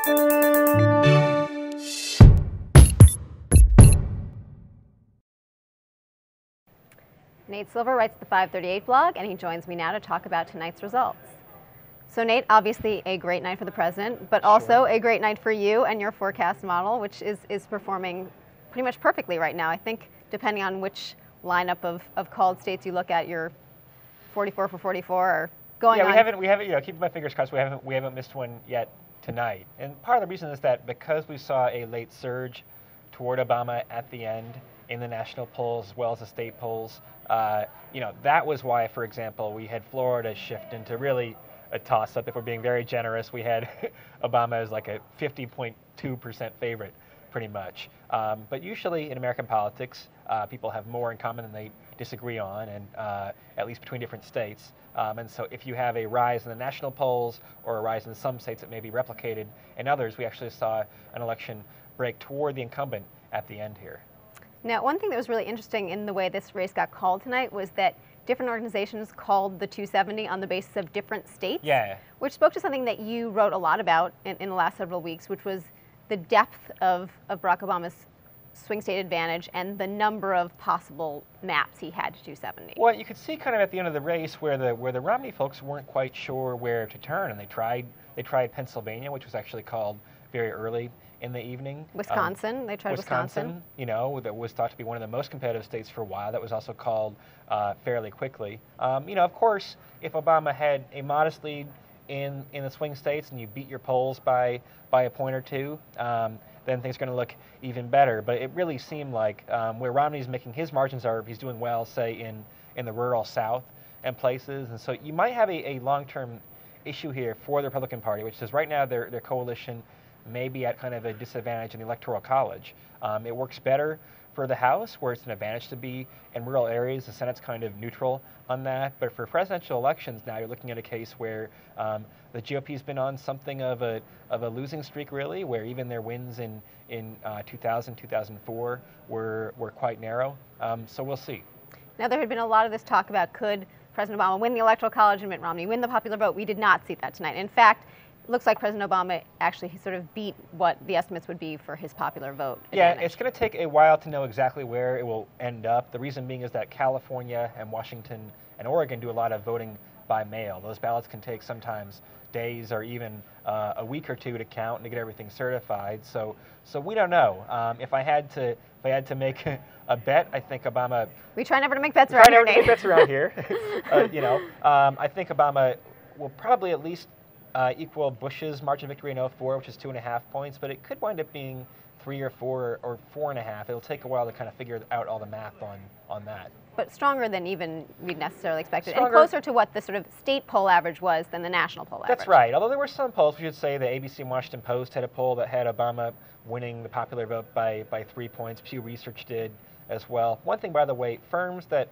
Nate Silver writes the 538 blog, and he joins me now to talk about tonight's results. So Nate, obviously a great night for the president, but also a great night for you and your forecast model, which is performing pretty much perfectly right now. I think depending on which lineup of called states you look at, you're 44 for 44 or going on. Yeah, we haven't, keeping my fingers crossed, we haven't missed one yet tonight. And part of the reason is that because we saw a late surge toward Obama at the end in the national polls as well as the state polls, that was why, for example, we had Florida shift into really a toss-up. If we're being very generous, we had Obama as like a 50.2% favorite, pretty much. But usually in American politics, people have more in common than they disagree on, and at least between different states. And so if you have a rise in the national polls or a rise in some states that may be replicated in others, we actually saw an election break toward the incumbent at the end here. Now, one thing that was really interesting in the way this race got called tonight was that different organizations called the 270 on the basis of different states, which spoke to something that you wrote a lot about in the last several weeks, which was the depth of Barack Obama's swing state advantage and the number of possible maps he had to 270. Well, you could see kind of at the end of the race where the Romney folks weren't quite sure where to turn, and they tried Pennsylvania, which was actually called very early in the evening. Wisconsin, they tried Wisconsin. That was thought to be one of the most competitive states for a while. That was also called fairly quickly. Of course, if Obama had a modest lead in the swing states and you beat your polls by a point or two, then things are going to look even better. But it really seemed like where Romney's making his margins are, he's doing well, say, in the rural South and places. And so you might have a long-term issue here for the Republican Party, which is right now their coalition may be at kind of a disadvantage in the Electoral College. It works better for the House, where it's an advantage to be in rural areas. The Senate's kind of neutral on that. But for presidential elections now, you're looking at a case where the GOP's been on something of a losing streak, really, where even their wins in 2000, 2004 were quite narrow. So we'll see. Now, there had been a lot of this talk about could President Obama win the Electoral College and Mitt Romney win the popular vote. We did not see that tonight. In fact, it looks like President Obama actually sort of beat what the estimates would be for his popular vote advantage. Yeah, it's going to take a while to know exactly where it will end up. The reason being is that California and Washington and Oregon do a lot of voting by mail. Those ballots can take sometimes days or even a week or two to count and to get everything certified. So we don't know. If I had to make a bet, I think Obama. We try never to make bets around here. Make bets around here. I think Obama will probably at least equal Bush's margin of victory in 2004, which is 2.5 points, but it could wind up being 3 or 4 or 4.5. It'll take a while to kind of figure out all the math on that. But stronger than even we'd necessarily expected, and closer to what the sort of state poll average was than the national poll average. That's right. Although there were some polls, we should say, the ABC and Washington Post had a poll that had Obama winning the popular vote by 3 points. Pew Research did as well. One thing, by the way, firms that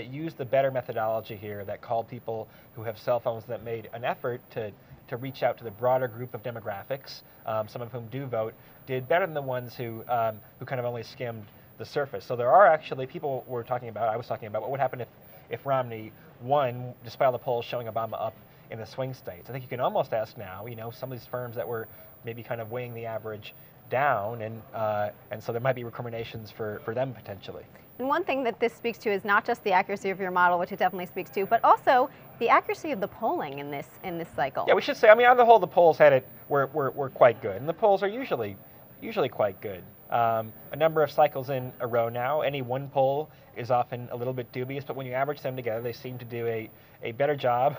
use the better methodology here, that call people who have cell phones, that made an effort to reach out to the broader group of demographics, some of whom do vote, did better than the ones who kind of only skimmed the surface. So there are actually people I was talking about, what would happen if Romney won, despite all the polls showing Obama up in the swing states. I think you can almost ask now, some of these firms that were maybe kind of weighing the average down, and so there might be recriminations for them potentially. And one thing that this speaks to is not just the accuracy of your model, which it definitely speaks to, but also the accuracy of the polling in this cycle. Yeah, we should say, on the whole, the polls were quite good, and the polls are usually quite good. A number of cycles in a row now. Any one poll is often a little bit dubious, but when you average them together, they seem to do a better job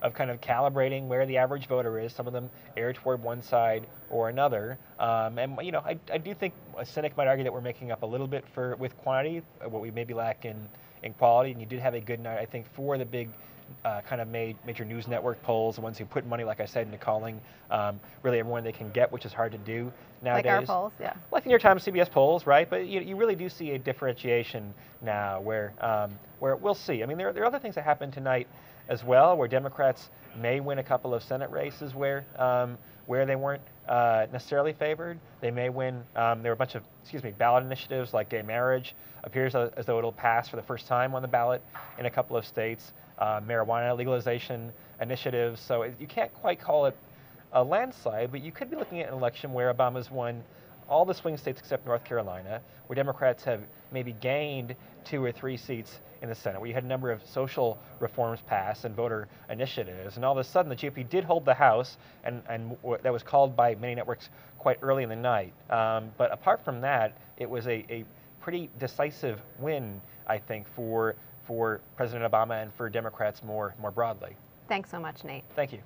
of kind of calibrating where the average voter is. Some of them err toward one side or another. I do think a cynic might argue that we're making up a little bit with quantity, what we maybe lack in quality. And you did have a good night, I think, for the big kind of major news network polls, the ones who put money, like I said, into calling really everyone they can get, which is hard to do nowadays. Like our polls, yeah. Like the New York Times, CBS polls, right? But you really do see a differentiation now where we'll see. There are other things that happened tonight as well, where Democrats may win a couple of Senate races where they weren't necessarily favored. They may win. There were a bunch of ballot initiatives like gay marriage. Appears as though it'll pass for the first time on the ballot in a couple of states. Marijuana legalization initiatives. So you can't quite call it a landslide, but you could be looking at an election where Obama's won all the swing states except North Carolina, where Democrats have maybe gained 2 or 3 seats in the Senate, where you had a number of social reforms passed and voter initiatives, and all of a sudden the GOP did hold the House, and that was called by many networks quite early in the night. But apart from that, it was a pretty decisive win, I think, for President Obama and for Democrats more broadly. Thanks so much, Nate. Thank you.